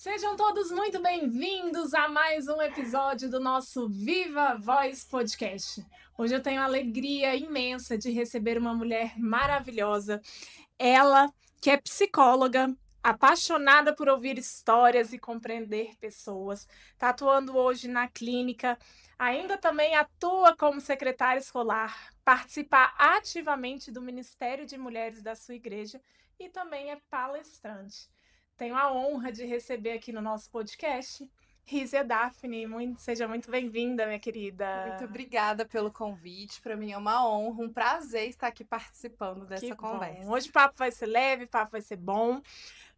Sejam todos muito bem-vindos a mais um episódio do nosso Viva Voz Podcast. Hoje eu tenho a alegria imensa de receber uma mulher maravilhosa. Ela, que é psicóloga, apaixonada por ouvir histórias e compreender pessoas. Está atuando hoje na clínica, ainda também atua como secretária escolar, participa ativamente do Ministério de Mulheres da sua igreja e também é palestrante. Tenho a honra de receber aqui no nosso podcast Rízia Daphne. Seja muito bem-vinda, minha Muito querida. obrigada pelo convite. Para mim é uma honra, um prazer estar aqui participando Que dessa bom. conversa. Hoje o papo vai ser leve, o papo vai ser bom.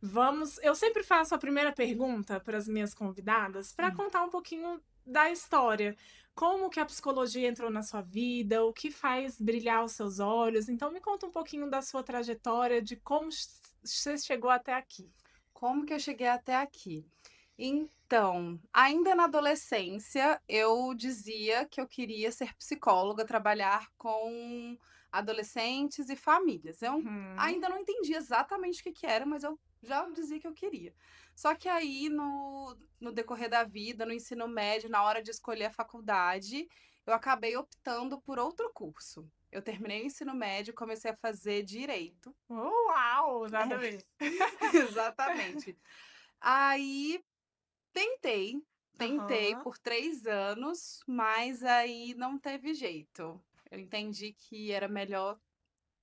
Vamos. Eu sempre faço a primeira pergunta para as minhas convidadas para contar um pouquinho da história. Como que a psicologia entrou na sua vida? O que faz brilhar os seus olhos? Então me conta um pouquinho da sua trajetória, de como você chegou até aqui. Como que eu cheguei até aqui? Então, ainda na adolescência, eu dizia que eu queria ser psicóloga, trabalhar com adolescentes e famílias. Eu Hum. ainda não entendi exatamente o que que era, mas eu já dizia que eu queria. Só que aí, no decorrer da vida, no ensino médio, na hora de escolher a faculdade, eu acabei optando por outro curso. Eu terminei o ensino médio, e comecei a fazer direito. Uau, nada a ver. Exatamente. Aí tentei, tentei Aham. por 3 anos, mas aí não teve jeito. Eu entendi que era melhor,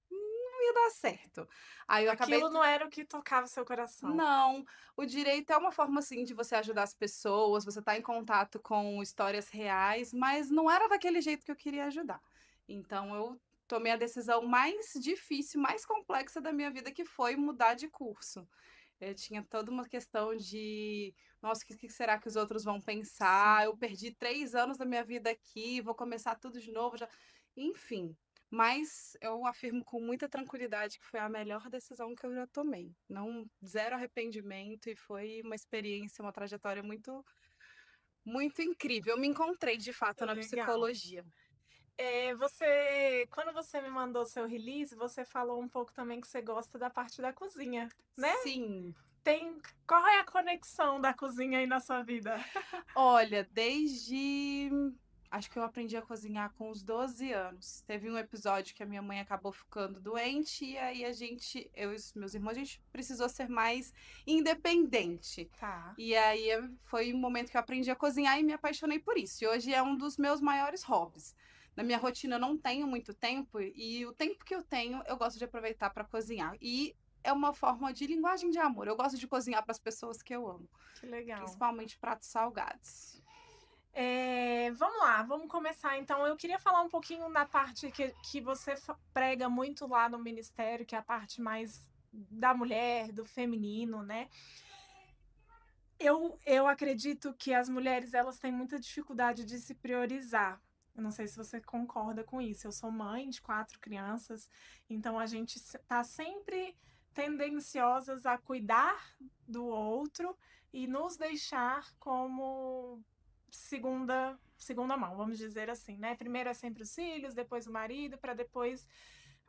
não ia dar certo. Aí eu acabei Aquilo não era o que tocava o seu coração. não, o direito é uma forma, assim, de você ajudar as pessoas, você tá em contato com histórias reais, mas não era daquele jeito que eu queria ajudar. Então eu tomei a decisão mais difícil, mais complexa da minha vida, que foi mudar de curso. Eu tinha toda uma questão de: "Nossa, o que será que os outros vão pensar? Sim, Eu perdi 3 anos da minha vida aqui, vou começar tudo de novo já", enfim. Mas eu afirmo com muita tranquilidade que foi a melhor decisão que eu já tomei. Não, zero arrependimento, e foi uma experiência, uma trajetória muito muito incrível. Eu me encontrei de fato na legal. psicologia. Quando você me mandou seu release, você falou um pouco também que você gosta da parte da cozinha, né? Sim. Qual é a conexão da cozinha aí na sua vida? Olha, desde acho que eu aprendi a cozinhar com os 12 anos. Teve um episódio que a minha mãe acabou ficando doente e aí eu e os meus irmãos, a gente precisou ser mais independente. Tá. E aí foi um momento que eu aprendi a cozinhar e me apaixonei por isso. E hoje é um dos meus maiores hobbies. Na minha rotina eu não tenho muito tempo e o tempo que eu tenho eu gosto de aproveitar para cozinhar. E é uma forma de linguagem de amor. Eu gosto de cozinhar para as pessoas que eu amo. Que legal. Principalmente pratos salgados. Vamos lá, vamos começar. Então, eu queria falar um pouquinho da parte que você prega muito lá no Ministério, que é a parte mais da mulher, do feminino, né? Eu acredito que as mulheres elas têm muita dificuldade de se priorizar. Eu não sei se você concorda com isso. Eu sou mãe de 4 crianças, então a gente está sempre tendenciosas a cuidar do outro e nos deixar como segunda mão, vamos dizer assim, né? Primeiro é sempre os filhos, depois o marido, para depois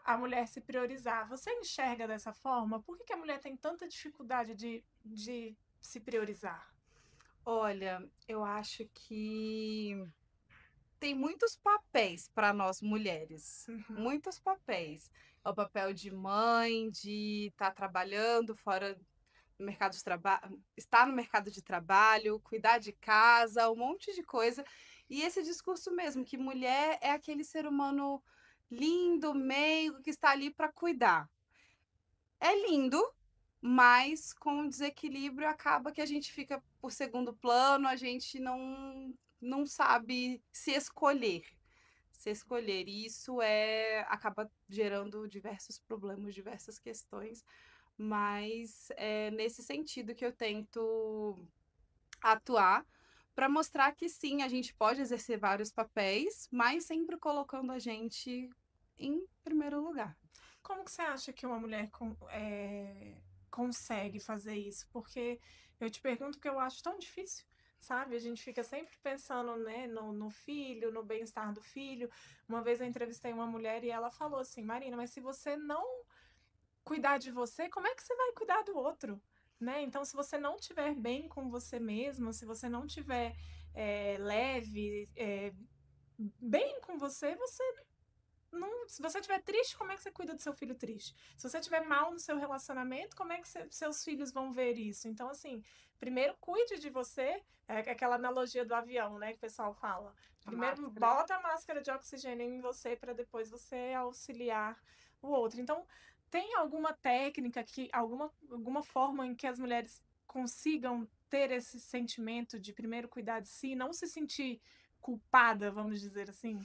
a mulher se priorizar. Você enxerga dessa forma? Por que a mulher tem tanta dificuldade de se priorizar? Olha, eu acho que tem muitos papéis para nós mulheres, Uhum. muitos papéis. É o papel de mãe, de estar trabalhando fora do mercado de trabalho, estar no mercado de trabalho, cuidar de casa, um monte de coisa. E esse discurso mesmo, que mulher é aquele ser humano lindo, meigo, que está ali para cuidar. É lindo, mas com o desequilíbrio acaba que a gente fica por segundo plano, a gente não sabe se escolher. Se escolher. E isso acaba gerando diversos problemas, diversas questões, mas é nesse sentido que eu tento atuar para mostrar que sim, a gente pode exercer vários papéis, mas sempre colocando a gente em primeiro lugar. Como que você acha que uma mulher consegue fazer isso? Porque eu te pergunto que eu acho tão difícil, sabe? A gente fica sempre pensando, né, no filho, no bem-estar do filho. Uma vez eu entrevistei uma mulher e ela falou assim, Marina, mas se você não cuidar de você, como é que você vai cuidar do outro? né? Então, se você não estiver bem com você mesma, se você não estiver leve, bem com você, você não, se você estiver triste, como é que você cuida do seu filho triste? Se você estiver mal no seu relacionamento, como é que seus filhos vão ver isso? Então, assim, primeiro cuide de você, é aquela analogia do avião, né, que o pessoal fala. A Primeiro máscara. bota a máscara de oxigênio em você para depois você auxiliar o outro. Então, tem alguma técnica alguma forma em que as mulheres consigam ter esse sentimento de primeiro cuidar de si, não se sentir culpada, vamos dizer assim?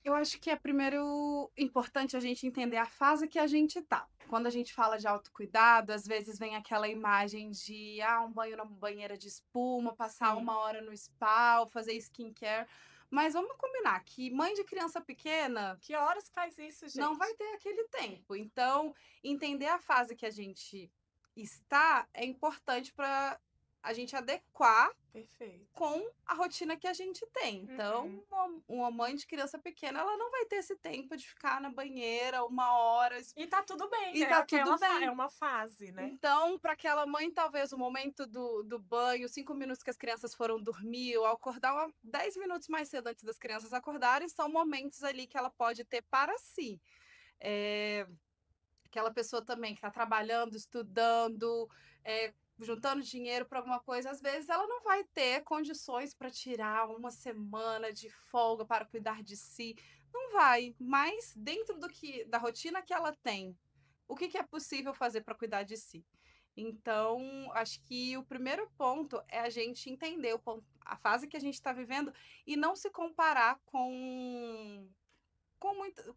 Eu acho que é primeiro importante a gente entender a fase que a gente tá. Quando a gente fala de autocuidado, às vezes vem aquela imagem de um banho na banheira de espuma, passar Sim. 1 hora no spa, ou fazer skincare. Mas vamos combinar que mãe de criança pequena Que horas faz isso, não vai gente? ter aquele tempo. Então, entender a fase que a gente está é importante para a gente adequar Perfeito. com a rotina que a gente tem. Então, Uhum. uma mãe de criança pequena, ela não vai ter esse tempo de ficar na banheira 1 hora E tá tudo bem, e né? tá tudo É bem. uma fase, né? Então, para aquela mãe, talvez o momento do banho, 5 minutos que as crianças foram dormir, ou acordar 10 minutos mais cedo antes das crianças acordarem, são momentos ali que ela pode ter para si. É, aquela pessoa também que está trabalhando, estudando, juntando dinheiro para alguma coisa, às vezes ela não vai ter condições para tirar 1 semana de folga para cuidar de si. Não vai, mas dentro da rotina que ela tem, o que é possível fazer para cuidar de si? Então, acho que o primeiro ponto é a gente entender a fase que a gente está vivendo e não se comparar com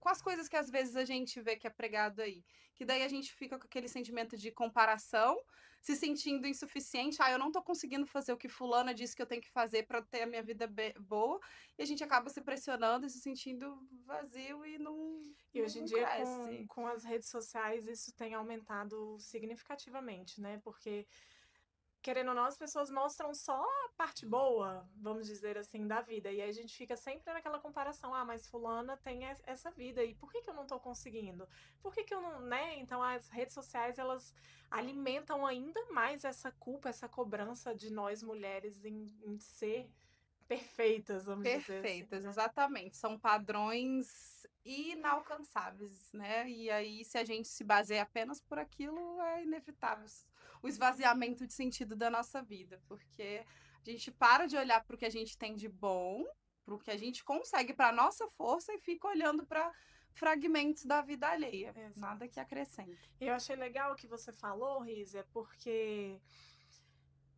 as coisas que às vezes a gente vê que é pregado aí. Que daí a gente fica com aquele sentimento de comparação, se sentindo insuficiente. Eu não tô conseguindo fazer o que fulana disse que eu tenho que fazer para ter a minha vida boa. E a gente acaba se pressionando e se sentindo vazio e E hoje em não dia, cresce. com as redes sociais, isso tem aumentado significativamente, né? Porque, querendo ou não, as pessoas mostram só a parte boa, vamos dizer assim, da vida. E aí a gente fica sempre naquela comparação, mas fulana tem essa vida, e por que que eu não tô conseguindo? Por que que eu não, né? Então as redes sociais, elas alimentam ainda mais essa culpa, essa cobrança de nós mulheres em ser perfeitas, vamos dizer assim, Perfeitas, né? exatamente. São padrões inalcançáveis, né? E aí, se a gente se baseia apenas por aquilo, é inevitável o esvaziamento de sentido da nossa vida, porque a gente para de olhar para o que a gente tem de bom, para o que a gente consegue, para a nossa força, e fica olhando para fragmentos da vida alheia. Nada Exato. que acrescenta. Eu achei legal o que você falou, Rízia, porque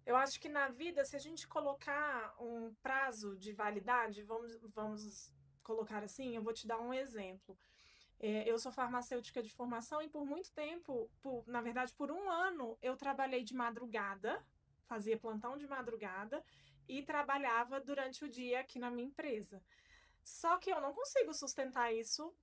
eu acho que na vida, se a gente colocar um prazo de validade, vamos colocar assim, eu vou te dar um exemplo. Eu sou farmacêutica de formação e por muito tempo, na verdade, por 1 ano, eu trabalhei de madrugada, fazia plantão de madrugada e trabalhava durante o dia aqui na minha empresa. Só que eu não consigo sustentar isso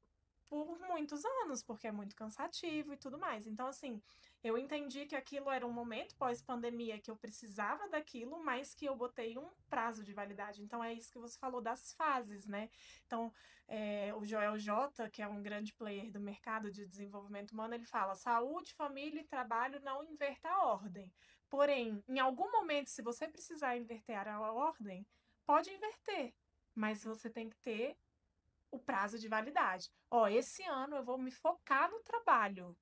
por muitos anos, porque é muito cansativo e tudo mais. Então, assim, eu entendi que aquilo era um momento pós-pandemia que eu precisava daquilo, mas que eu botei um prazo de validade. Então, é isso que você falou das fases, né? Então, o Joel J, que é um grande player do mercado de desenvolvimento humano, ele fala: saúde, família e trabalho não inverta a ordem. Porém, em algum momento, se você precisar inverter a ordem, pode inverter, mas você tem que ter o prazo de validade. Esse ano eu vou me focar no trabalho.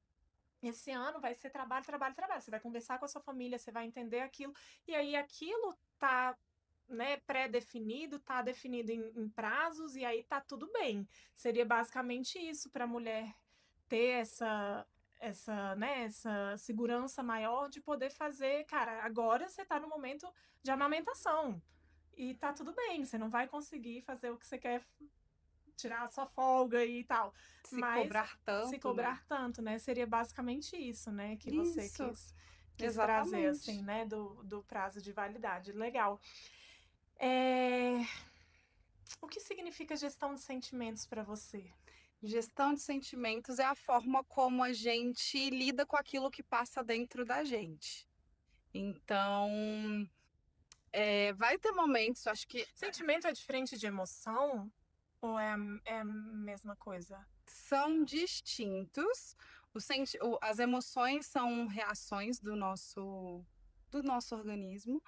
Esse ano vai ser trabalho, trabalho, trabalho. Você vai conversar com a sua família, você vai entender aquilo, e aí aquilo tá, né, pré-definido, tá definido em prazos, e aí tá tudo bem. Seria basicamente isso para a mulher ter essa segurança maior de poder fazer, cara, agora você tá no momento de amamentação. E tá tudo bem, você não vai conseguir fazer o que você quer tirar a sua folga e tal. Se Mas cobrar se tanto, né? cobrar tanto, né? Seria basicamente isso, né? Que você Isso, quis trazer, assim, exatamente. né? Do prazo de validade. Legal. É... O que significa gestão de sentimentos para você? Gestão de sentimentos é a forma como a gente lida com aquilo que passa dentro da gente. Então, vai ter momentos, acho que Sentimento é diferente de emoção? Ou é a mesma coisa? são distintos. As emoções são reações do nosso do nosso organismo,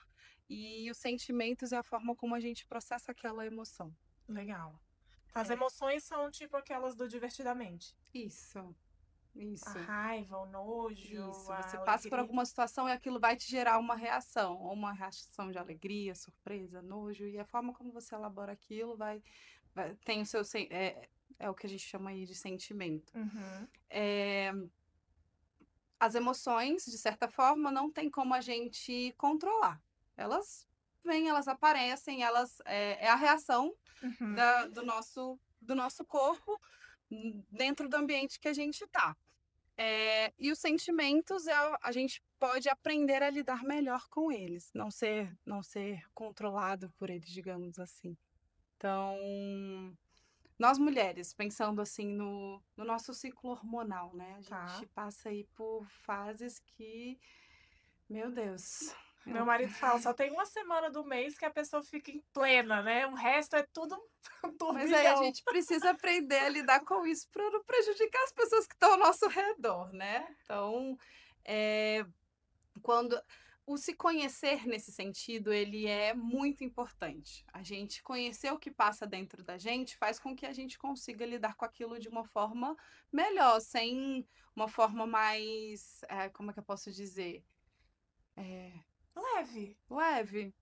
e os sentimentos é a forma como a gente processa aquela emoção. Legal. As É. emoções são tipo aquelas do Divertidamente. Isso, A isso. raiva, o nojo, Isso, você a passa por alegria. alguma situação e aquilo vai te gerar uma reação, ou uma reação de alegria, surpresa, nojo, e a forma como você elabora aquilo tem o seu, é o que a gente chama aí de sentimento. Uhum. As emoções, de certa forma, não tem como a gente controlar. Elas vêm, elas aparecem, é a reação Uhum. do nosso corpo dentro do ambiente que a gente está. E os sentimentos, a gente pode aprender a lidar melhor com eles, não ser controlado por eles, digamos assim. Então, nós mulheres, pensando assim no nosso ciclo hormonal, né? A Tá. gente passa aí por fases que, meu Deus, Meu eu marido fala, só tem uma semana do mês que a pessoa fica em plena, né? O resto é tudo um Mas aí a turbilhão. gente precisa aprender a lidar com isso para não prejudicar as pessoas que estão ao nosso redor, né? Então, quando o se conhecer nesse sentido, ele é muito importante. A gente conhecer o que passa dentro da gente faz com que a gente consiga lidar com aquilo de uma forma melhor, sem uma forma mais, como é que eu posso dizer? Leve. Leve,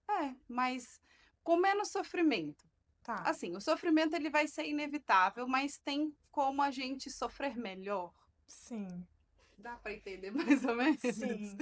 mas com menos sofrimento. Tá. Assim, o sofrimento ele vai ser inevitável, mas tem como a gente sofrer melhor. Sim. Dá para entender mais ou menos Sim.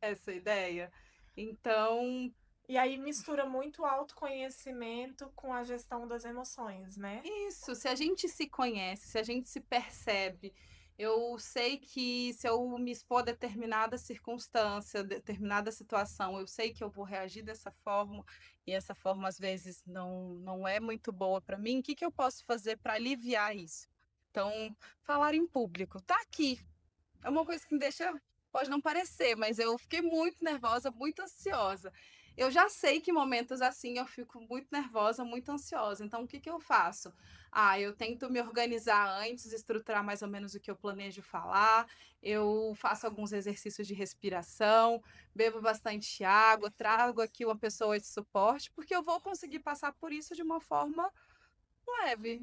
essa ideia? Então, E aí mistura muito o autoconhecimento com a gestão das emoções, né? isso, se a gente se conhece, se a gente se percebe, eu sei que se eu me expor a determinada circunstância, determinada situação, eu sei que eu vou reagir dessa forma, e essa forma às vezes não é muito boa para mim, o que eu posso fazer para aliviar isso? Então, falar em público, tá aqui. É uma coisa que me deixa, pode não parecer, mas eu fiquei muito nervosa, muito ansiosa. Eu já sei que em momentos assim eu fico muito nervosa, muito ansiosa. Então, o que eu faço? Eu tento me organizar antes, estruturar mais ou menos o que eu planejo falar. Eu faço alguns exercícios de respiração, bebo bastante água, trago aqui uma pessoa de suporte, porque eu vou conseguir passar por isso de uma forma leve.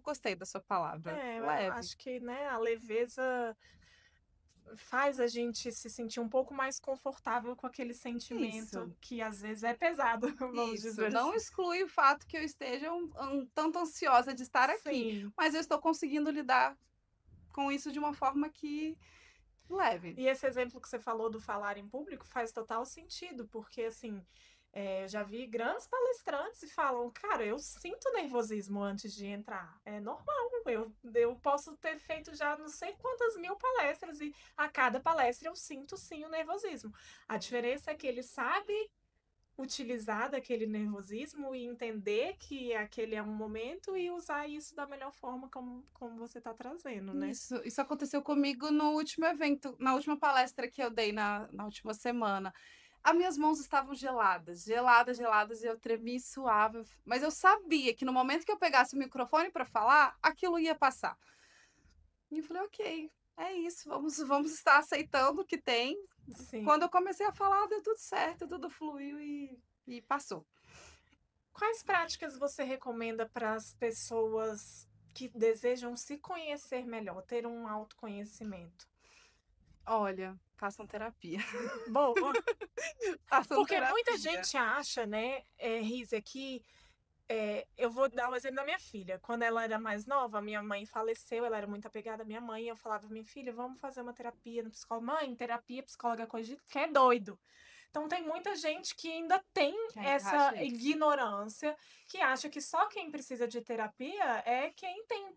Gostei da sua palavra, É, eu leve. acho que, né, a leveza faz a gente se sentir um pouco mais confortável com aquele sentimento Isso. que às vezes é pesado, vamos Isso, dizer não assim. exclui o fato que eu esteja um tanto ansiosa de estar aqui, Sim. mas eu estou conseguindo lidar com isso de uma forma que leve. E esse exemplo que você falou do falar em público faz total sentido, porque assim, eu já vi grandes palestrantes e falam, cara, eu sinto nervosismo antes de entrar. É normal, eu posso ter feito já não sei quantas mil palestras e a cada palestra eu sinto sim o nervosismo. A diferença é que ele sabe utilizar daquele nervosismo e entender que aquele é um momento e usar isso da melhor forma como você está trazendo, né? Isso aconteceu comigo no último evento, na última palestra que eu dei na última semana. As minhas mãos estavam geladas, geladas, geladas, e eu tremi e suava, mas eu sabia que no momento que eu pegasse o microfone para falar, aquilo ia passar. E eu falei, ok, é isso, vamos estar aceitando o que tem. Sim. Quando eu comecei a falar, deu tudo certo, tudo fluiu e passou. Quais práticas você recomenda para as pessoas que desejam se conhecer melhor, ter um autoconhecimento? Olha, façam terapia. Boa, Façam porque muita terapia. gente acha, né, Rízia, que eu vou dar o exemplo da minha filha. Quando ela era mais nova, minha mãe faleceu, ela era muito apegada à minha mãe, e eu falava, minha filha, vamos fazer uma terapia no psicólogo. Mãe, terapia, psicóloga, é coisa de que é doido. Então tem muita gente que ainda tem Que ainda essa acha isso. ignorância, que acha que só quem precisa de terapia é quem tem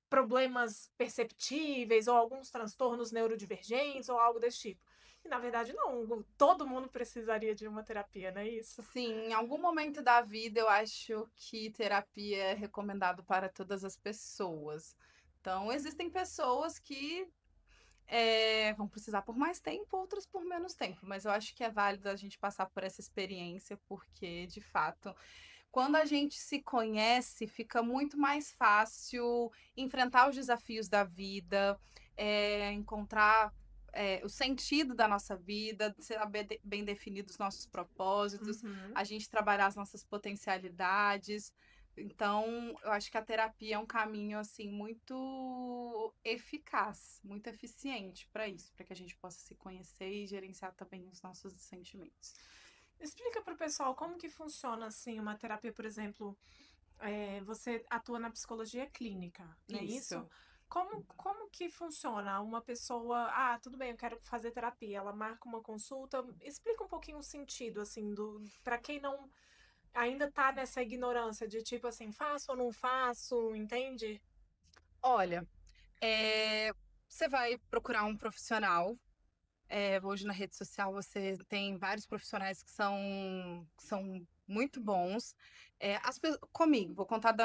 problemas perceptíveis ou alguns transtornos neurodivergentes ou algo desse tipo. E na verdade não, todo mundo precisaria de uma terapia, não é isso? Sim, em algum momento da vida eu acho que terapia é recomendado para todas as pessoas. Então, existem pessoas que vão precisar por mais tempo, outras por menos tempo, mas eu acho que é válido a gente passar por essa experiência, porque, de fato, quando a gente se conhece, fica muito mais fácil enfrentar os desafios da vida, encontrar o sentido da nossa vida, saber bem definir os nossos propósitos, a gente trabalhar as nossas potencialidades. Então, eu acho que a terapia é um caminho, assim, muito eficaz, muito eficiente para isso, para que a gente possa se conhecer e gerenciar também os nossos sentimentos. Explica para o pessoal como que funciona, assim, uma terapia, por exemplo, você atua na psicologia clínica, não é isso? Como que funciona? Uma pessoa, tudo bem, eu quero fazer terapia, ela marca uma consulta, explica um pouquinho o sentido, assim, para quem não ainda tá nessa ignorância de tipo assim, faço ou não faço, entende? Olha, você vai procurar um profissional. Hoje na rede social você tem vários profissionais que são muito bons. Comigo, vou contar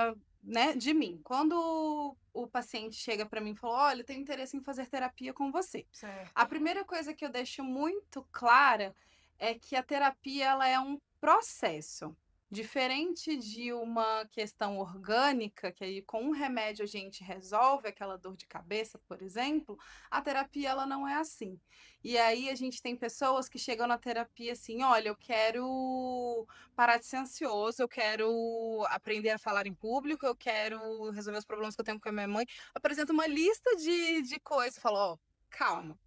de mim. Quando o paciente chega para mim e fala, olha, eu tenho interesse em fazer terapia com você. Certo. A primeira coisa que eu deixo muito clara é que a terapia ela é um processo. Diferente de uma questão orgânica, que aí com um remédio a gente resolve aquela dor de cabeça, por exemplo, a terapia ela não é assim. E aí a gente tem pessoas que chegam na terapia assim, olha, eu quero parar de ser ansioso, eu quero aprender a falar em público, eu quero resolver os problemas que eu tenho com a minha mãe. Apresenta uma lista de coisas, fala, ó, calma.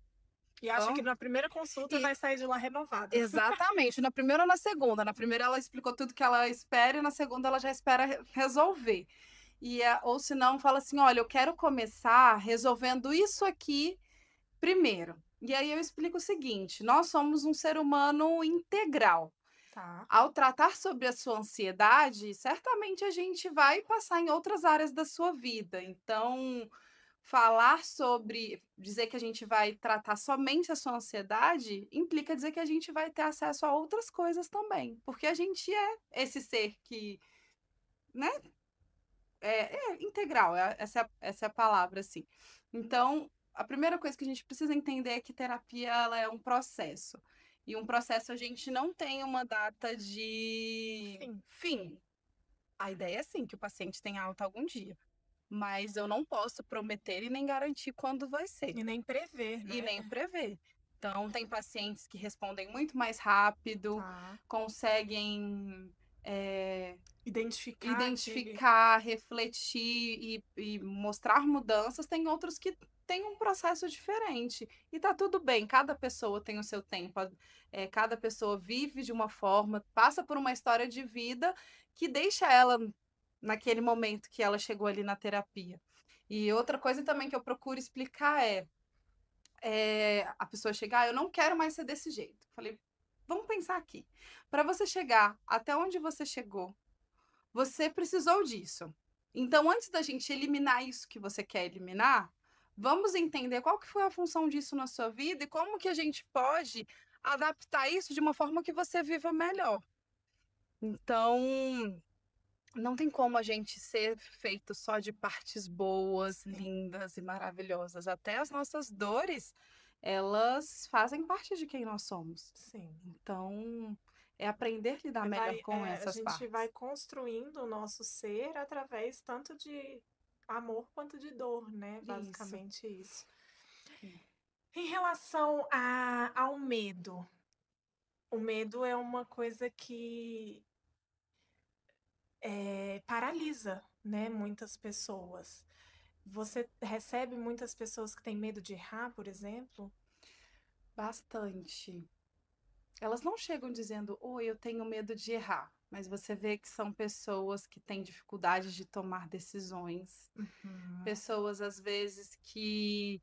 E acha que na primeira consulta vai sair de lá renovada. Exatamente, na primeira ou na segunda. Na primeira ela explicou tudo que ela espera e na segunda ela já espera resolver. Ou se não, fala assim, olha, eu quero começar resolvendo isso aqui primeiro. E aí eu explico o seguinte, nós somos um ser humano integral. Tá. Ao tratar sobre a sua ansiedade, certamente a gente vai passar em outras áreas da sua vida. Então, falar sobre, dizer que a gente vai tratar somente a sua ansiedade, implica dizer que a gente vai ter acesso a outras coisas também. Porque a gente é esse ser que, né? É integral, essa é a palavra, assim. Então, a primeira coisa que a gente precisa entender é que terapia ela é um processo. E um processo a gente não tem uma data de fim. A ideia é sim que o paciente tenha alta algum dia. Mas eu não posso prometer e nem garantir quando vai ser. E nem prever, né? E nem prever. Então, tem pacientes que respondem muito mais rápido, conseguem identificar, refletir e mostrar mudanças. Tem outros que têm um processo diferente. E tá tudo bem, cada pessoa tem o seu tempo. Cada pessoa vive de uma forma, passa por uma história de vida que deixa ela naquele momento que ela chegou ali na terapia. E outra coisa também que eu procuro explicar a pessoa chegar, eu não quero mais ser desse jeito. Falei, vamos pensar aqui. Para você chegar até onde você chegou, você precisou disso. Então, antes da gente eliminar isso que você quer eliminar, vamos entender qual que foi a função disso na sua vida e como que a gente pode adaptar isso de uma forma que você viva melhor. Então, não tem como a gente ser feito só de partes boas, lindas e maravilhosas. Até as nossas dores, elas fazem parte de quem nós somos. Sim. Então, é aprender a lidar melhor com essas partes. A gente vai construindo o nosso ser através tanto de amor quanto de dor, né? Basicamente isso. Em relação ao medo, o medo é uma coisa que paralisa, né, muitas pessoas. Você recebe muitas pessoas que têm medo de errar, por exemplo? Bastante. Elas não chegam dizendo, oi, eu tenho medo de errar. Mas você vê que são pessoas que têm dificuldade de tomar decisões. Pessoas, às vezes, que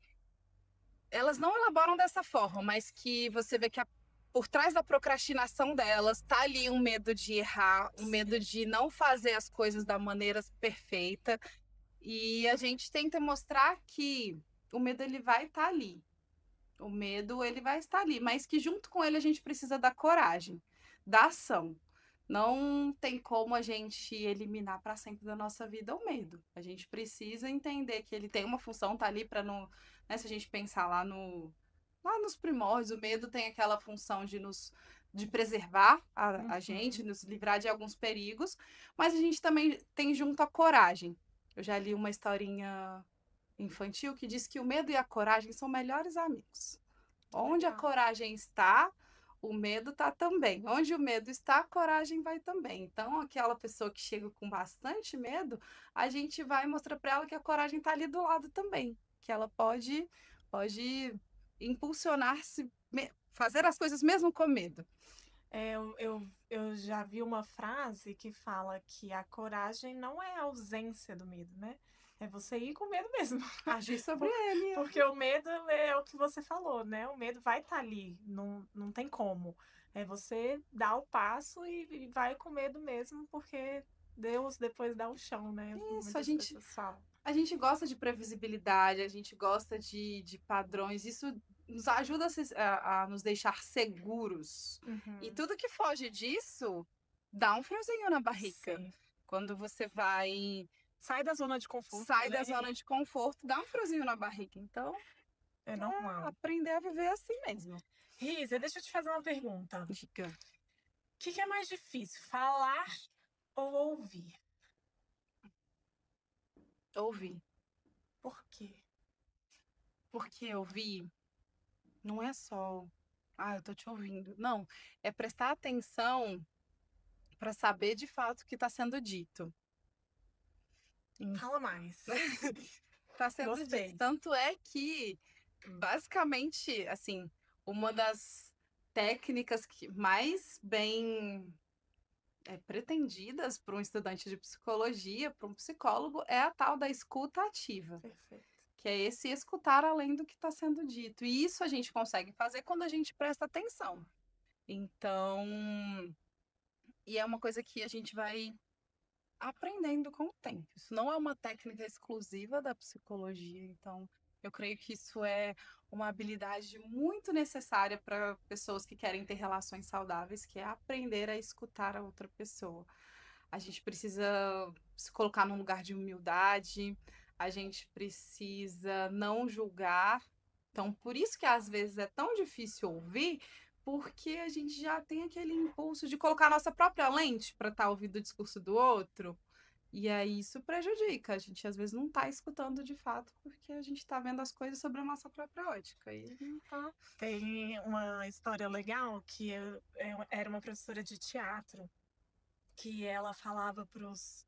elas não elaboram dessa forma, mas que você vê que por trás da procrastinação delas tá ali um medo de errar, um medo de não fazer as coisas da maneira perfeita. E a gente tenta mostrar que o medo ele vai estar ali. O medo ele vai estar ali, mas que junto com ele a gente precisa da coragem, da ação. Não tem como a gente eliminar para sempre da nossa vida o medo. A gente precisa entender que ele tem uma função, tá ali para não, né, se a gente pensar lá nos primórdios, o medo tem aquela função de preservar a gente, nos livrar de alguns perigos, mas a gente também tem junto a coragem. Eu já li uma historinha infantil que diz que o medo e a coragem são melhores amigos. Onde a Legal. coragem está, o medo está também. Onde o medo está, a coragem vai também. Então, aquela pessoa que chega com bastante medo, a gente vai mostrar para ela que a coragem está ali do lado também, que ela pode impulsionar-se, fazer as coisas mesmo com medo. Eu já vi uma frase que fala que a coragem não é a ausência do medo, né? É você ir com medo mesmo. Agir sobre Por- ele. Porque o medo é o que você falou, né? O medo vai estar ali, não tem como. É você dar o passo e vai com medo mesmo, porque Deus depois dá o chão, né? Isso, Muitas pessoas falam. a gente gosta de previsibilidade, a gente gosta de padrões, isso nos ajuda a nos deixar seguros. E Uhum. tudo que foge disso dá um friozinho na barriga. Sim. Quando você vai, Sai da zona de conforto, sai né? da zona de conforto, dá um friozinho na barriga. Então, É é normal. aprender a viver assim mesmo. Risa, deixa eu te fazer uma pergunta. Diga. O que é mais difícil, falar ou ouvir? Ouvir. Por quê? Porque ouvir não é só, eu tô te ouvindo. Não, é prestar atenção para saber de fato o que está sendo dito. Fala mais. Está sendo dito. Gostei. Tanto é que, basicamente, assim, uma das técnicas que mais bem pretendidas para um estudante de psicologia, para um psicólogo, é a tal da escuta ativa, Perfeito. que é esse escutar além do que está sendo dito. E isso a gente consegue fazer quando a gente presta atenção. Então, e é uma coisa que a gente vai aprendendo com o tempo. Isso não é uma técnica exclusiva da psicologia, então eu creio que isso é uma habilidade muito necessária para pessoas que querem ter relações saudáveis, que é aprender a escutar a outra pessoa. A gente precisa se colocar num lugar de humildade, a gente precisa não julgar. Então, por isso que às vezes é tão difícil ouvir, porque a gente já tem aquele impulso de colocar a nossa própria lente para estar ouvindo o discurso do outro. E aí isso prejudica. A gente às vezes não está escutando de fato, porque a gente está vendo as coisas sobre a nossa própria ótica. E não tá. Tem uma história legal que era uma professora de teatro que ela falava para os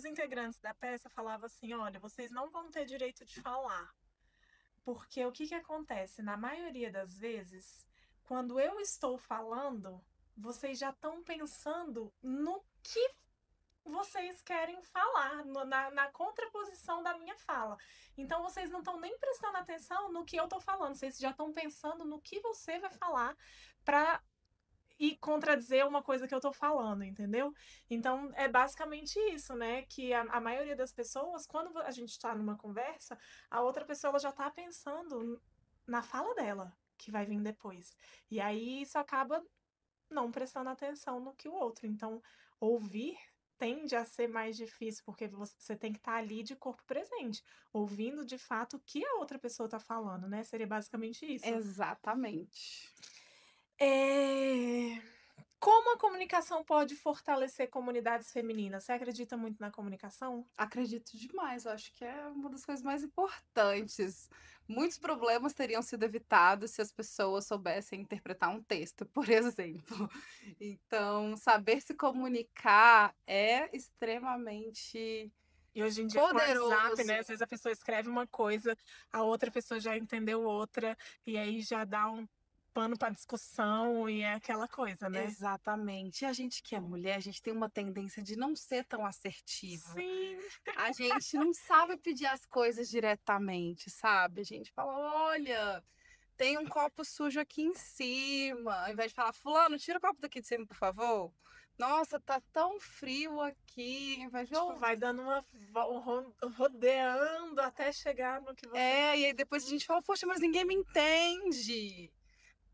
integrantes da peça, falava assim, olha, vocês não vão ter direito de falar. Porque o que que acontece? Na maioria das vezes, quando eu estou falando, vocês já estão pensando no que vocês querem falar, na contraposição da minha fala. Então, vocês não estão nem prestando atenção no que eu estou falando, vocês já estão pensando no que você vai falar para e contradizer uma coisa que eu tô falando, entendeu? Então, é basicamente isso, né? Que a maioria das pessoas, quando a gente tá numa conversa, a outra pessoa ela já tá pensando na fala dela, que vai vir depois. E aí isso acaba não prestando atenção no que o outro. Então, ouvir tende a ser mais difícil, porque você tem que estar ali de corpo presente, ouvindo de fato o que a outra pessoa tá falando, né? Seria basicamente isso. Exatamente. É... Como a comunicação pode fortalecer comunidades femininas? Você acredita muito na comunicação? Acredito demais, eu acho que é uma das coisas mais importantes. Muitos problemas teriam sido evitados se as pessoas soubessem interpretar um texto, por exemplo. Então, saber se comunicar é extremamente E hoje em dia com o WhatsApp, né? poderoso. Às vezes a pessoa escreve uma coisa, a outra pessoa já entendeu outra, e aí já dá um pano para discussão e é aquela coisa, né? Exatamente. E a gente que é mulher, a gente tem uma tendência de não ser tão assertiva. Sim. A gente não sabe pedir as coisas diretamente, sabe? A gente fala, olha, tem um copo sujo aqui em cima. Ao invés de falar, fulano, tira o copo daqui de cima, por favor. Nossa, tá tão frio aqui. Ao invés de, Tipo, vai dando rodeando até chegar no que você. e aí depois a gente fala, poxa, mas ninguém me entende.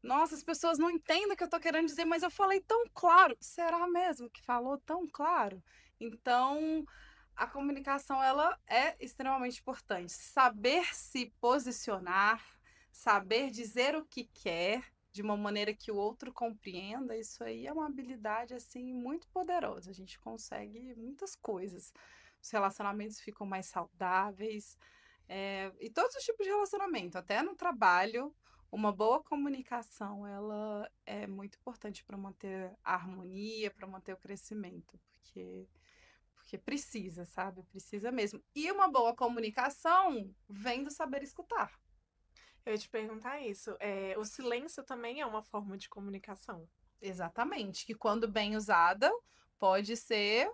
Nossa, as pessoas não entendem o que eu tô querendo dizer, mas eu falei tão claro. Será mesmo que falou tão claro? Então, a comunicação ela é extremamente importante. Saber se posicionar, saber dizer o que quer de uma maneira que o outro compreenda, isso aí é uma habilidade assim muito poderosa. A gente consegue muitas coisas. Os relacionamentos ficam mais saudáveis, e todos os tipos de relacionamento, até no trabalho, Uma boa comunicação, ela é muito importante para manter a harmonia, para manter o crescimento, porque precisa, sabe? Precisa mesmo. E uma boa comunicação vem do saber escutar. Eu ia te perguntar isso. O silêncio também é uma forma de comunicação. Exatamente, que quando bem usada, pode ser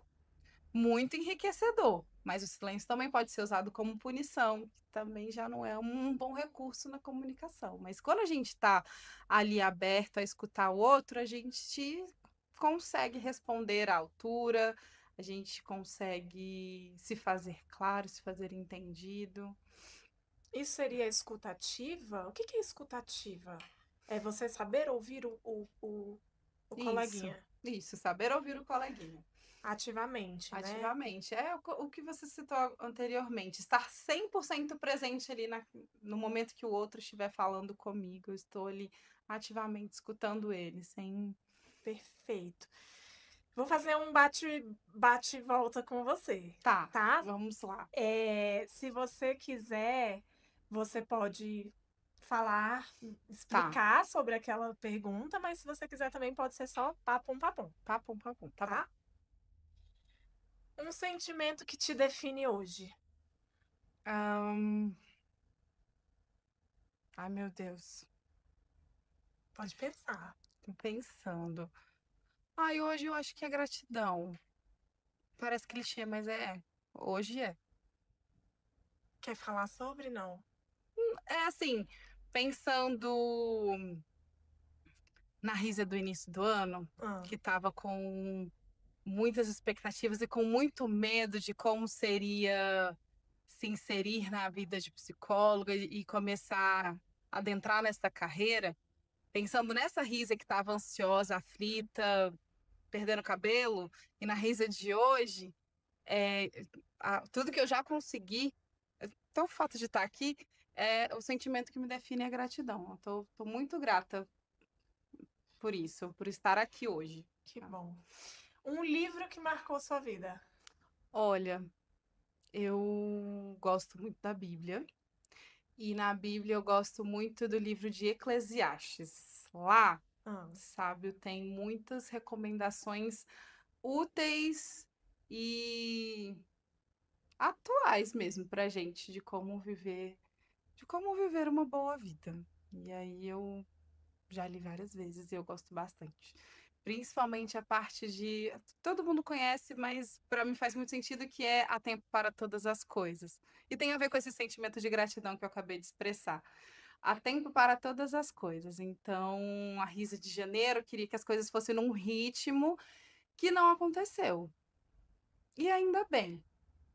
muito enriquecedor, mas o silêncio também pode ser usado como punição, que também já não é um bom recurso na comunicação. Mas quando a gente está ali aberto a escutar o outro, a gente consegue responder à altura, a gente consegue se fazer claro, se fazer entendido. Isso seria escutativa? O que que é escutativa? É você saber ouvir o Isso, coleguinha isso, saber ouvir o coleguinha. ativamente, né? Ativamente. É o que você citou anteriormente. Estar 100% presente ali no momento que o outro estiver falando comigo. Eu estou ali ativamente escutando ele, sem. Perfeito. Vou fazer um bate e volta com você, Tá, tá? vamos lá. Se você quiser, você pode falar, Tá. explicar sobre aquela pergunta, mas se você quiser também pode ser só papum, papum, Papum, papum. Tá bom. tá? Um sentimento que te define hoje. Ahn, Ai, meu Deus. Pode pensar. Tô pensando. Ai, hoje eu acho que é gratidão. Parece clichê, mas é. Hoje é. Quer falar sobre? Não. É assim, pensando na Risa do início do ano, Ah, que tava com muitas expectativas e com muito medo de como seria se inserir na vida de psicóloga e começar a adentrar nessa carreira, pensando nessa Risa que estava ansiosa, aflita, perdendo cabelo, e na Risa de hoje, é, tudo que eu já consegui, então o fato de estar aqui, o sentimento que me define é a gratidão. Eu tô muito grata por isso, por estar aqui hoje. que bom. Um livro que marcou sua vida. Olha, eu gosto muito da Bíblia. E na Bíblia eu gosto muito do livro de Eclesiastes. Lá, Ah, sábio, tem muitas recomendações úteis e atuais mesmo pra gente de como viver uma boa vida. E aí eu já li várias vezes e eu gosto bastante. Principalmente a parte de. Todo mundo conhece, mas para mim faz muito sentido que é há tempo para todas as coisas. E tem a ver com esse sentimento de gratidão que eu acabei de expressar. Há tempo para todas as coisas. Então, a Risa de Janeiro queria que as coisas fossem num ritmo que não aconteceu. E ainda bem,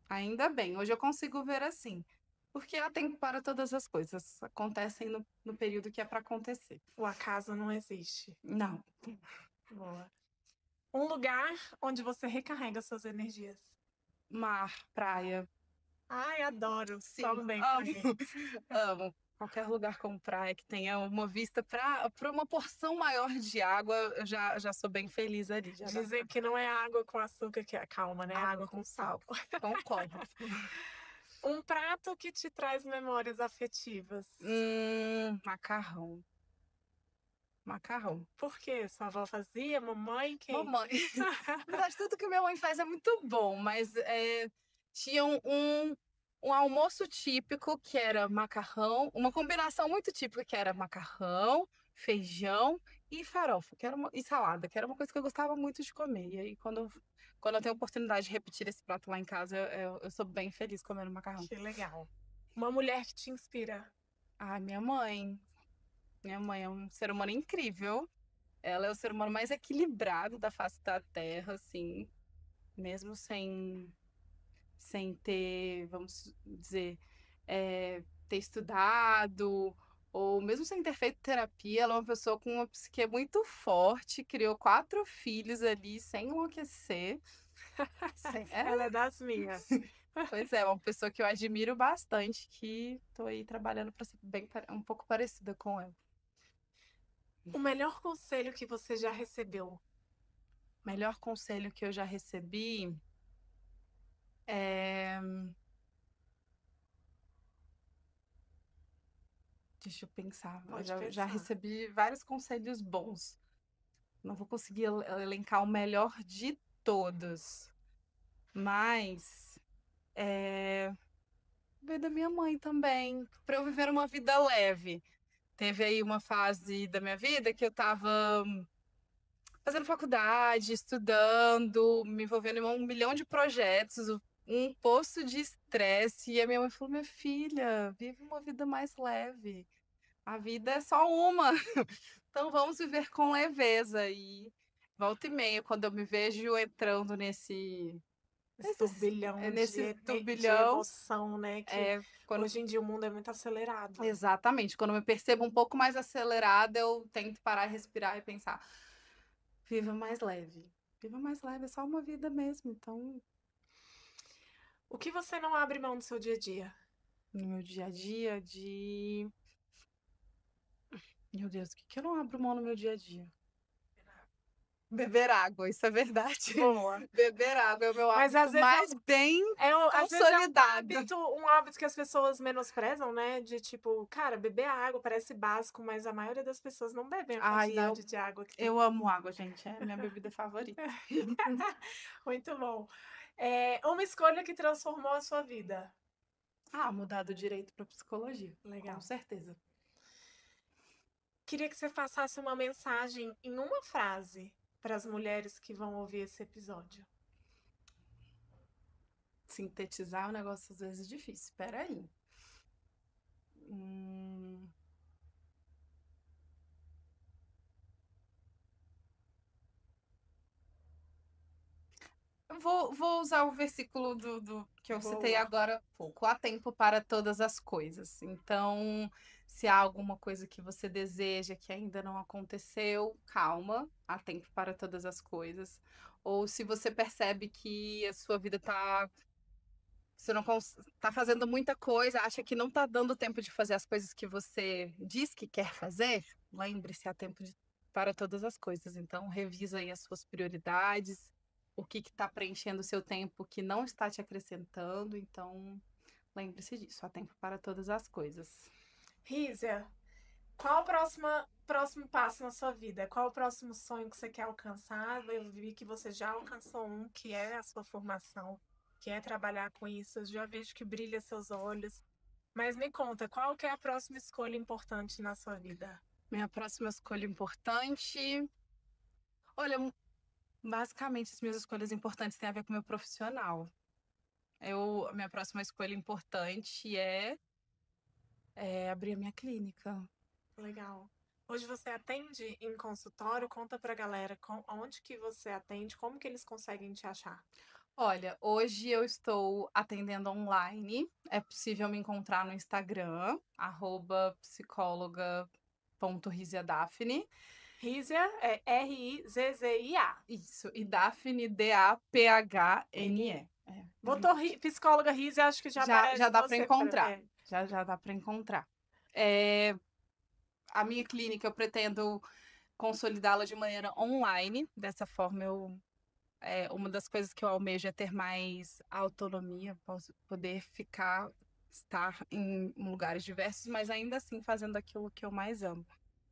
ainda bem. Hoje eu consigo ver assim. Porque há tempo para todas as coisas. Acontecem no período que é para acontecer. o acaso não existe. Não. Boa. Um lugar onde você recarrega suas energias. Mar, praia. Ai, adoro. Sim, Também pra amo, mim. amo. Qualquer lugar com praia que tenha uma vista para uma porção maior de água, eu já sou bem feliz ali. Já dá Dizem que não é água com açúcar que acalma, né? É água água com com sal. sal. Concordo. Um prato que te traz memórias afetivas. Macarrão. Macarrão. Por quê? Sua avó fazia? Mamãe? Quem? Mamãe. Na verdade, tudo que minha mãe faz é muito bom, mas tinha um almoço típico que era macarrão, uma combinação muito típica que era macarrão, feijão e farofa, e salada, que era uma coisa que eu gostava muito de comer. E aí, quando eu tenho a oportunidade de repetir esse prato lá em casa, eu sou bem feliz comendo macarrão. Que legal. Uma mulher que te inspira. Ah, minha mãe. Minha mãe é um ser humano incrível. Ela é o ser humano mais equilibrado da face da Terra, assim, mesmo sem ter, vamos dizer, ter estudado, ou mesmo sem ter feito terapia, ela é uma pessoa com uma psique muito forte, criou 4 filhos ali sem enlouquecer. Ela é das minhas. Pois é, uma pessoa que eu admiro bastante, que estou aí trabalhando para ser um pouco parecida com ela. O melhor conselho que você já recebeu. Melhor conselho que eu já recebi é Deixa eu pensar. Eu Pode já pensar. recebi vários conselhos bons. Não vou conseguir elencar o melhor de todos. Mas veio da minha mãe também, para eu viver uma vida leve. Teve aí uma fase da minha vida que eu estava fazendo faculdade, estudando, me envolvendo em um milhão de projetos, um poço de estresse. E a minha mãe falou: minha filha, vive uma vida mais leve. A vida é só uma. Então vamos viver com leveza. E volta e meia, quando eu me vejo entrando Esse turbilhão nesse de turbilhão, emoção, né? Que quando hoje em dia o mundo é muito acelerado. exatamente. Quando eu me percebo um pouco mais acelerada, eu tento parar, respirar e pensar: viva mais leve. Viva mais leve, é só uma vida mesmo. Então, O que você não abre mão do seu dia a dia? no meu dia a dia, Meu Deus, o que que eu não abro mão no meu dia a dia? Beber água, isso é verdade. Boa. Beber água é o meu Mas hábito mais bem às vezes é consolidado. um hábito que as pessoas menosprezam, né? De tipo, cara, beber água parece básico, mas a maioria das pessoas não bebem a Ai, quantidade de água que tem. eu amo água, gente. É a minha bebida favorita. Muito bom. Uma escolha que transformou a sua vida. Ah, mudar do direito para psicologia. Legal. Com certeza. Queria que você passasse uma mensagem em uma frase para as mulheres que vão ouvir esse episódio. Sintetizar é um negócio às vezes difícil. Espera aí. Eu vou usar o versículo do que eu citei Boa. agora há pouco. Há tempo para todas as coisas. Então, se há alguma coisa que você deseja que ainda não aconteceu, calma, há tempo para todas as coisas. Ou se você percebe que a sua vida você não tá fazendo muita coisa, acha que não tá dando tempo de fazer as coisas que você diz que quer fazer, lembre-se, há tempo para todas as coisas. Então, revisa aí as suas prioridades, o que está preenchendo o seu tempo que não está te acrescentando. Então, lembre-se disso, há tempo para todas as coisas. Rízia, qual o próximo passo na sua vida? Qual o próximo sonho que você quer alcançar? Eu vi que você já alcançou um, que é a sua formação, que é trabalhar com isso. Eu já vejo que brilha seus olhos. Mas me conta, qual que é a próxima escolha importante na sua vida? Minha próxima escolha importante. Olha, basicamente, as minhas escolhas importantes têm a ver com o meu profissional. A minha próxima escolha importante é abrir a minha clínica. Legal. Hoje você atende em consultório? Conta pra galera onde que você atende, como que eles conseguem te achar? Olha, hoje eu estou atendendo online. É possível me encontrar no Instagram, @psicóloga.riziadaphne. Rízia é Rizzia. Isso, e Daphne, Daphne. Botou psicóloga Rízia, acho que já Já aparece dá para você. encontrar. Já dá para encontrar. A minha clínica eu pretendo consolidá-la de maneira online. Dessa forma, uma das coisas que eu almejo é ter mais autonomia, posso poder estar em lugares diversos, mas ainda assim fazendo aquilo que eu mais amo.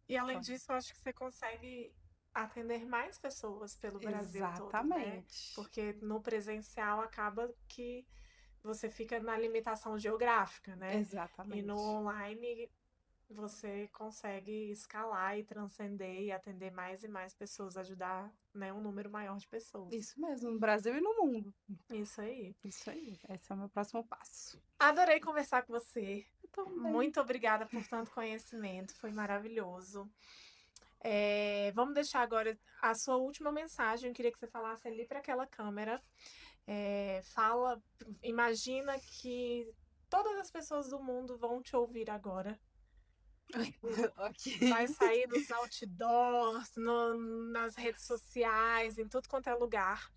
E além Então, disso, eu acho que você consegue atender mais pessoas pelo Brasil todo, né? exatamente. Porque no presencial acaba que você fica na limitação geográfica, né? E Exatamente. no online você consegue escalar e transcender e atender mais e mais pessoas, ajudar, né, um número maior de pessoas. Isso mesmo, no Brasil e no mundo. Isso aí. Isso aí. Esse é o meu próximo passo. Adorei conversar com você. Eu também. Muito obrigada por tanto conhecimento, foi maravilhoso. Vamos deixar agora a sua última mensagem. Eu queria que você falasse ali para aquela câmera. Imagina que todas as pessoas do mundo vão te ouvir agora. Ok. Vai sair nos outdoors, nas redes sociais, em tudo quanto é lugar.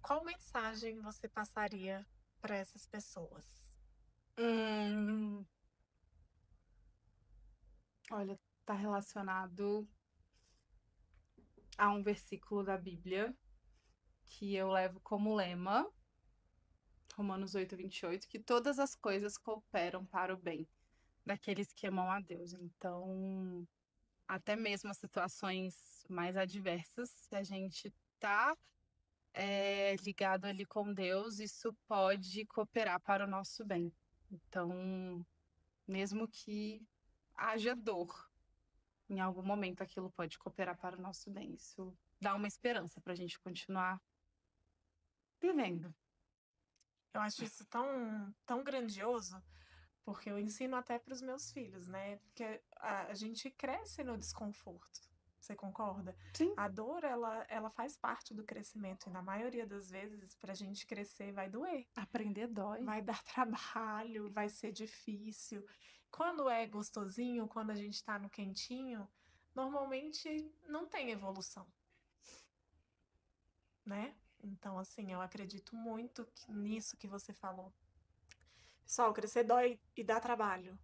Qual mensagem você passaria para essas pessoas? Olha, está relacionado a um versículo da Bíblia que eu levo como lema, Romanos 8:28, que todas as coisas cooperam para o bem daqueles que amam a Deus. Então, até mesmo as situações mais adversas, se a gente tá ligado ali com Deus, isso pode cooperar para o nosso bem. Então, mesmo que haja dor, em algum momento aquilo pode cooperar para o nosso bem. Isso dá uma esperança para a gente continuar vivendo. Eu acho isso tão, tão grandioso, porque eu ensino até para os meus filhos, né? Porque a gente cresce no desconforto. Você concorda? Sim. A dor, ela faz parte do crescimento, e na maioria das vezes, para a gente crescer, vai doer. Aprender dói. Vai dar trabalho, vai ser difícil. Quando é gostosinho, quando a gente tá no quentinho, normalmente não tem evolução, né? Então, assim, eu acredito muito nisso que você falou. Pessoal, crescer dói e dá trabalho,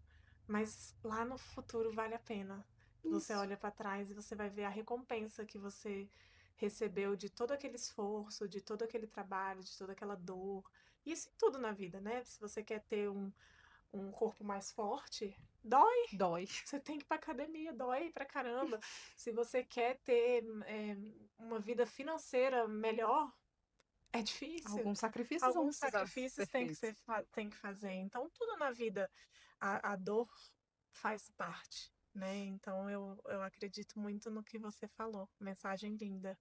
mas lá no futuro vale a pena. Você Isso. olha para trás e você vai ver a recompensa que você recebeu de todo aquele esforço, de todo aquele trabalho, de toda aquela dor. Isso em tudo na vida, né? Se você quer ter um corpo mais forte, dói. Dói. Você tem que ir pra academia, dói pra caramba. Se você quer ter uma vida financeira melhor, é difícil. Alguns sacrifícios vão Alguns precisar sacrifícios ser tem que feitos. tem que fazer. Então, tudo na vida, a dor faz parte, né? Então, eu acredito muito no que você falou. Mensagem linda.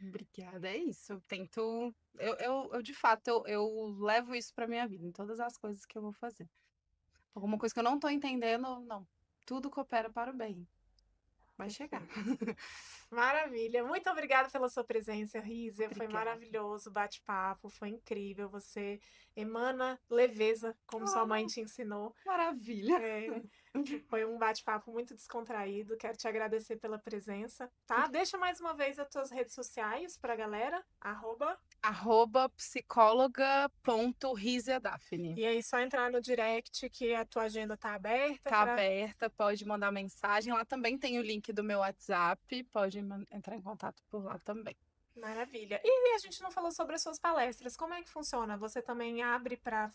Obrigada, é isso. Eu tento. Eu de fato, eu levo isso pra minha vida, em todas as coisas que eu vou fazer. Alguma coisa que eu não tô entendendo, não. Tudo coopera para o bem. Vai chegar. Maravilha. Muito obrigada pela sua presença, Rízia. Foi Obrigada. maravilhoso o bate-papo, foi incrível. Você emana leveza, como sua mãe te ensinou. Maravilha. É, foi um bate-papo muito descontraído. Quero te agradecer pela presença, tá? Deixa mais uma vez as tuas redes sociais pra galera. @psicóloga.riziadaphne. E aí, só entrar no direct que a tua agenda tá aberta. Tá aberta, pode mandar mensagem. Lá também tem o link do meu WhatsApp, pode entrar em contato por lá também. Maravilha. E a gente não falou sobre as suas palestras. Como é que funciona? Você também abre pra...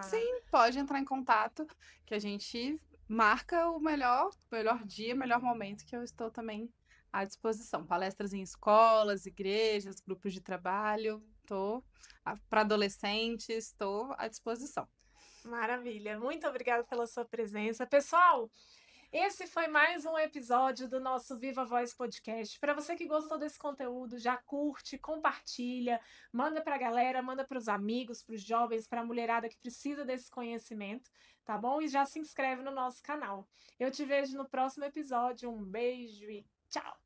Sim, pode entrar em contato, que a gente marca o melhor dia, melhor momento que eu estou também à disposição. Palestras em escolas, igrejas, grupos de trabalho, para adolescentes, estou à disposição. Maravilha. Muito obrigada pela sua presença. Pessoal, esse foi mais um episódio do nosso Viva Voz Podcast. Para você que gostou desse conteúdo, já curte, compartilha, manda para a galera, manda para os amigos, para os jovens, para a mulherada que precisa desse conhecimento, tá bom? E já se inscreve no nosso canal. Eu te vejo no próximo episódio. Um beijo e tchau!